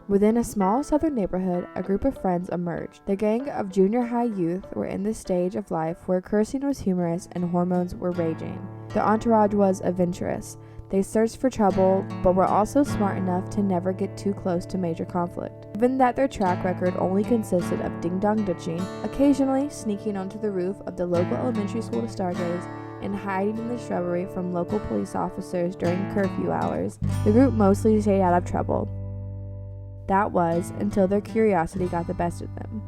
Within a small southern neighborhood, a group of friends emerged. The gang of junior high youth were in the stage of life where cursing was humorous and hormones were raging. Their entourage was adventurous. They searched for trouble, but were also smart enough to never get too close to major conflict. Given that their track record only consisted of ding-dong ditching, occasionally sneaking onto the roof of the local elementary school to stargaze, and hiding in the shrubbery from local police officers during curfew hours, the group mostly stayed out of trouble. That was until their curiosity got the best of them.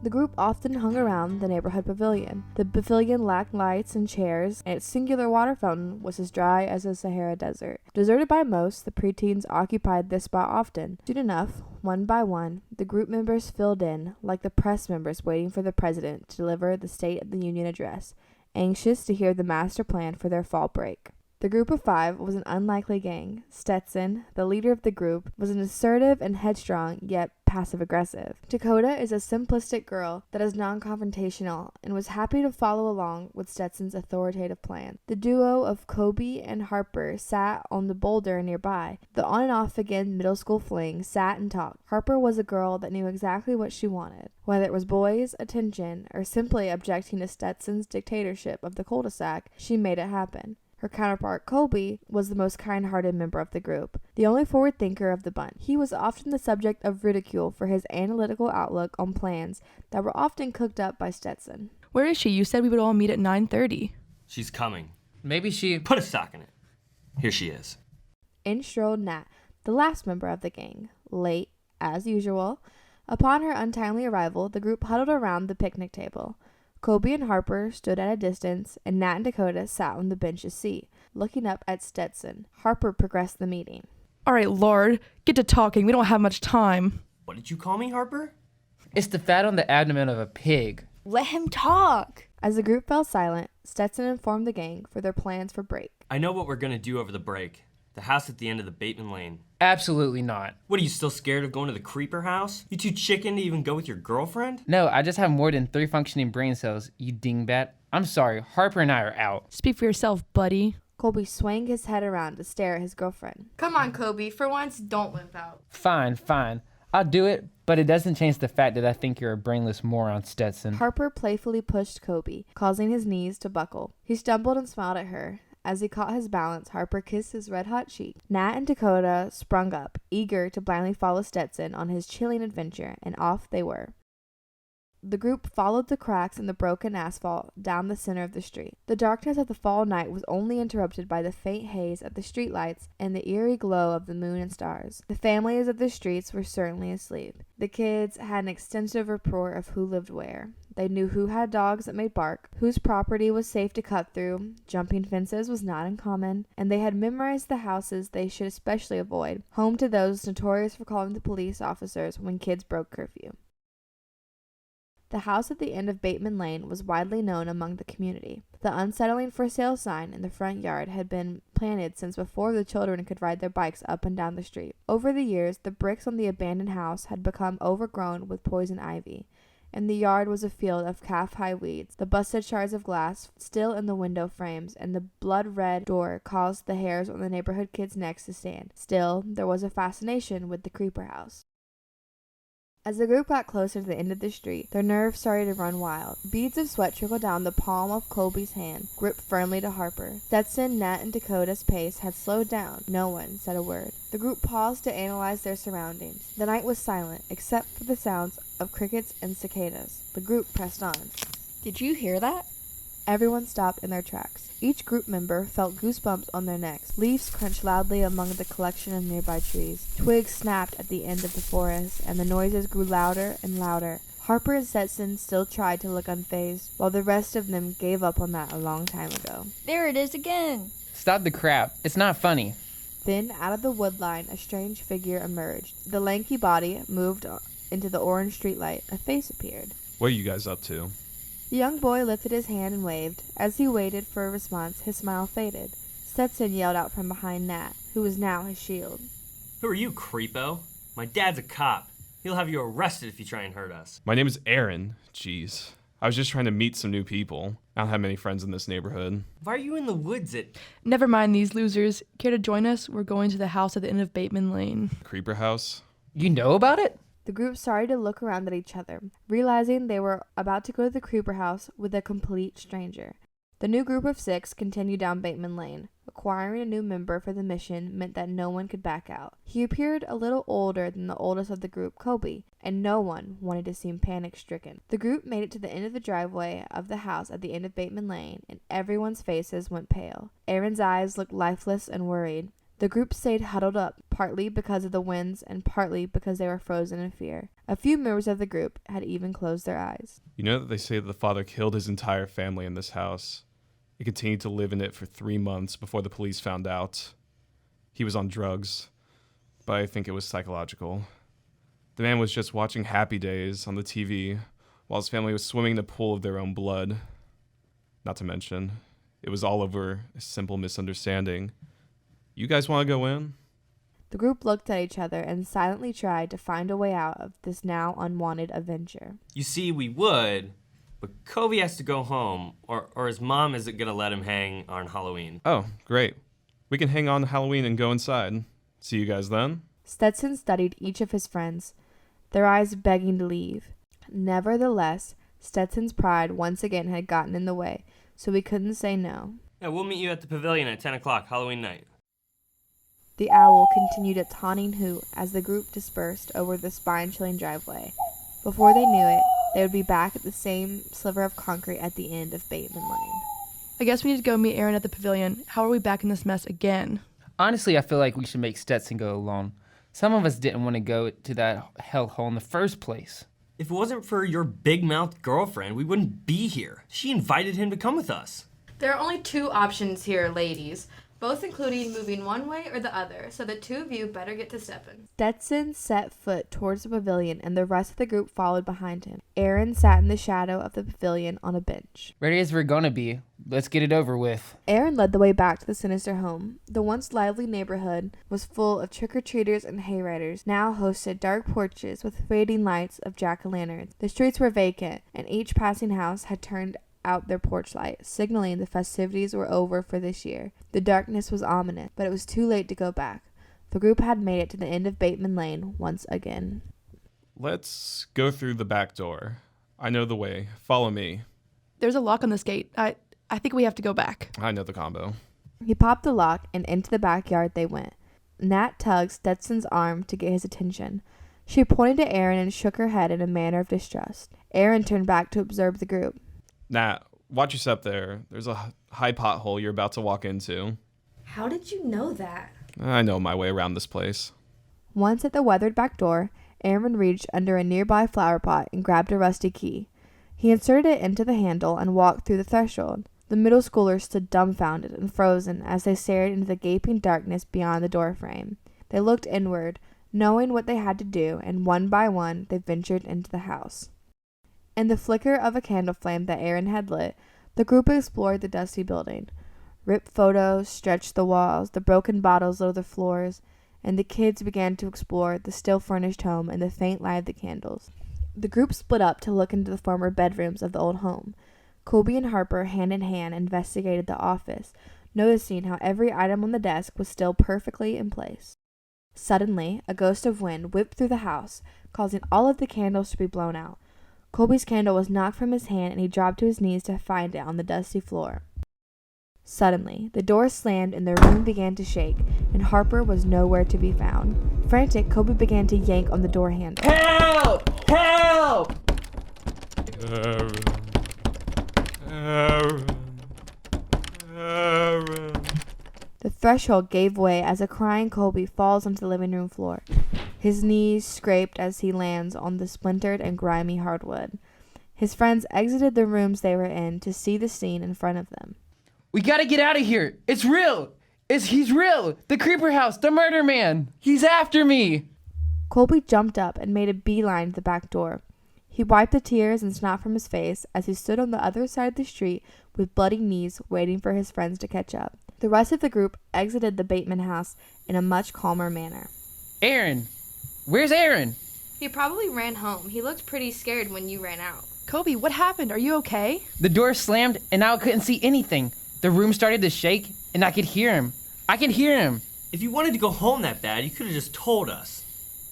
The group often hung around the neighborhood pavilion. The pavilion lacked lights and chairs, and its singular water fountain was as dry as the Sahara Desert. Deserted by most, the preteens occupied this spot often. Soon enough, one by one, the group members filled in, like the press members waiting for the president to deliver the State of the Union address, anxious to hear the master plan for their fall break. The group of 5 was an unlikely gang. Stetson, the leader of the group, was an assertive and headstrong, yet passive-aggressive. Dakota is a simplistic girl that is non-confrontational and was happy to follow along with Stetson's authoritative plan. The duo of Coby and Harper sat on the boulder nearby. The on-and-off-again middle school fling sat and talked. Harper was a girl that knew exactly what she wanted. Whether it was boys, attention, or simply objecting to Stetson's dictatorship of the cul-de-sac, she made it happen. Her counterpart, Coby, was the most kind-hearted member of the group, the only forward thinker of the bunch. He was often the subject of ridicule for his analytical outlook on plans that were often cooked up by Stetson. Where is she? You said we would all meet at 9:30. She's coming. Maybe she... Put a sock in it. Here she is. In strode Nat, the last member of the gang, late, as usual. Upon her untimely arrival, the group huddled around the picnic table. Coby and Harper stood at a distance, and Nat and Dakota sat on the bench's seat, looking up at Stetson. Harper progressed the meeting. All right, Lord, get to talking. We don't have much time. What did you call me, Harper? It's the fat on the abdomen of a pig. Let him talk. As the group fell silent, Stetson informed the gang for their plans for break. I know what we're gonna do over the break. The house at the end of the Bateman lane. Absolutely not. What, are you still scared of going to the creeper house? You too chicken to even go with your girlfriend? No, I just have more than 3 functioning brain cells, you dingbat. I'm sorry, Harper and I are out. Speak for yourself, buddy. Coby swung his head around to stare at his girlfriend. Come on, Coby. For once, don't limp out. Fine. I'll do it, but it doesn't change the fact that I think you're a brainless moron, Stetson. Harper playfully pushed Coby, causing his knees to buckle. He stumbled and smiled at her. As he caught his balance, Harper kissed his red-hot cheek. Nat and Dakota sprung up, eager to blindly follow Stetson on his chilling adventure, and off they were. The group followed the cracks in the broken asphalt down the center of the street. The darkness of the fall night was only interrupted by the faint haze of the streetlights and the eerie glow of the moon and stars. The families of the streets were certainly asleep. The kids had an extensive report of who lived where. They knew who had dogs that made bark, whose property was safe to cut through, jumping fences was not uncommon, and they had memorized the houses they should especially avoid, home to those notorious for calling the police officers when kids broke curfew. The house at the end of Bateman Lane was widely known among the community. The unsettling for sale sign in the front yard had been planted since before the children could ride their bikes up and down the street. Over the years, the bricks on the abandoned house had become overgrown with poison ivy, and the yard was a field of calf-high weeds. The busted shards of glass still in the window frames and the blood-red door caused the hairs on the neighborhood kids' necks to stand. Still, there was a fascination with the creeper house. As the group got closer to the end of the street, their nerves started to run wild. Beads of sweat trickled down the palm of Coby's hand, gripped firmly to Harper. Stetson, Nat, and Dakota's pace had slowed down. No one said a word. The group paused to analyze their surroundings. The night was silent, except for the sounds of crickets and cicadas. The group pressed on. Did you hear that? Everyone stopped in their tracks. Each group member felt goosebumps on their necks. Leaves crunched loudly among the collection of nearby trees. Twigs snapped at the end of the forest, and the noises grew louder and louder. Harper and Stetson still tried to look unfazed, while the rest of them gave up on that a long time ago. There it is again. Stop the crap. It's not funny. Then, out of the woodline, a strange figure emerged. The lanky body moved into the orange streetlight. A face appeared. What are you guys up to? The young boy lifted his hand and waved. As he waited for a response, his smile faded. Stetson yelled out from behind Nat, who was now his shield. Who are you, creepo? My dad's a cop. He'll have you arrested if you try and hurt us. My name is Aaron. Jeez. I was just trying to meet some new people. I don't have many friends in this neighborhood. Why are you in the woods at... Never mind these losers. Care to join us? We're going to the house at the end of Bateman Lane. Creeper house? You know about it? The group started to look around at each other, realizing they were about to go to the creeper house with a complete stranger. The new group of 6 continued down Bateman Lane. Acquiring a new member for the mission meant that no one could back out. He appeared a little older than the oldest of the group, Coby, and no one wanted to seem panic-stricken. The group made it to the end of the driveway of the house at the end of Bateman Lane, and everyone's faces went pale. Aaron's eyes looked lifeless and worried. The group stayed huddled up, partly because of the winds and partly because they were frozen in fear. A few members of the group had even closed their eyes. You know that they say that the father killed his entire family in this house. He continued to live in it for 3 months before the police found out. He was on drugs, but I think it was psychological. The man was just watching Happy Days on the TV while his family was swimming in a pool of their own blood. Not to mention, it was all over a simple misunderstanding. You guys want to go in? The group looked at each other and silently tried to find a way out of this now unwanted adventure. You see, we would, but Coby has to go home, or his mom isn't going to let him hang on Halloween. Oh, great. We can hang on to Halloween and go inside. See you guys then? Stetson studied each of his friends, their eyes begging to leave. Nevertheless, Stetson's pride once again had gotten in the way, so he couldn't say no. Yeah, we'll meet you at the pavilion at 10 o'clock Halloween night. The owl continued its taunting hoot as the group dispersed over the spine-chilling driveway. Before they knew it, they would be back at the same sliver of concrete at the end of Bateman Lane. I guess we need to go meet Aaron at the pavilion. How are we back in this mess again? Honestly, I feel like we should make Stetson go alone. Some of us didn't want to go to that hellhole in the first place. If it wasn't for your big-mouthed girlfriend, we wouldn't be here. She invited him to come with us. There are only 2 options here, ladies, both including moving one way or the other, so the 2 of you better get to stepping. Stetson set foot towards the pavilion, and the rest of the group followed behind him. Aaron sat in the shadow of the pavilion on a bench. Ready as we're gonna be. Let's get it over with. Aaron led the way back to the sinister home. The once lively neighborhood was full of trick-or-treaters and hayriders, now hosted dark porches with fading lights of jack-o'-lanterns. The streets were vacant, and each passing house had turned out their porch light, signaling the festivities were over for this year. The darkness was ominous, but it was too late to go back. The group had made it to the end of Bateman Lane once again. Let's go through the back door. I know the way. Follow me. There's a lock on this gate. I think we have to go back. I know the combo. He popped the lock, and into the backyard they went. Nat tugged Stetson's arm to get his attention. She pointed to Aaron and shook her head in a manner of distrust. Aaron turned back to observe the group. Nat, watch your step there. There's a high pothole you're about to walk into. How did you know that? I know my way around this place. Once at the weathered back door, Aaron reached under a nearby flower pot and grabbed a rusty key. He inserted it into the handle and walked through the threshold. The middle schoolers stood dumbfounded and frozen as they stared into the gaping darkness beyond the doorframe. They looked inward, knowing what they had to do, and one by one they ventured into the house. In the flicker of a candle flame that Aaron had lit, the group explored the dusty building. Ripped photos stretched the walls, the broken bottles littered the floors, and the kids began to explore the still-furnished home in the faint light of the candles. The group split up to look into the former bedrooms of the old home. Coby and Harper, hand in hand, investigated the office, noticing how every item on the desk was still perfectly in place. Suddenly, a gust of wind whipped through the house, causing all of the candles to be blown out. Coby's candle was knocked from his hand, and he dropped to his knees to find it on the dusty floor. Suddenly, the door slammed and the room began to shake, and Harper was nowhere to be found. Frantic, Coby began to yank on the door handle. Help! Help! The threshold gave way as a crying Coby falls onto the living room floor. His knees scraped as he lands on the splintered and grimy hardwood. His friends exited the rooms they were in to see the scene in front of them. We gotta get out of here. It's real. He's real. The creeper house, the murder man. He's after me. Coby jumped up and made a beeline to the back door. He wiped the tears and snot from his face as he stood on the other side of the street with bloody knees waiting for his friends to catch up. The rest of the group exited the Bateman house in a much calmer manner. Aaron. Where's Aaron? He probably ran home. He looked pretty scared when you ran out. Coby, what happened? Are you okay? The door slammed, and now I couldn't see anything. The room started to shake, and I could hear him. I could hear him. If you wanted to go home that bad, you could have just told us.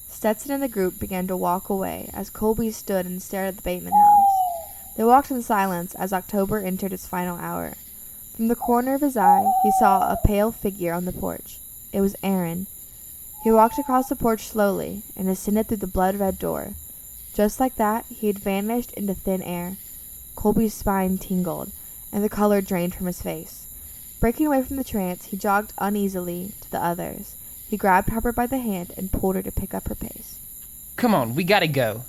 Stetson and the group began to walk away as Coby stood and stared at the Bateman house. They walked in silence as October entered its final hour. From the corner of his eye, he saw a pale figure on the porch. It was Aaron. He walked across the porch slowly and ascended through the blood-red door. Just like that, he had vanished into thin air. Colby's spine tingled, and the color drained from his face. Breaking away from the trance, he jogged uneasily to the others. He grabbed Harper by the hand and pulled her to pick up her pace. Come on, we gotta go.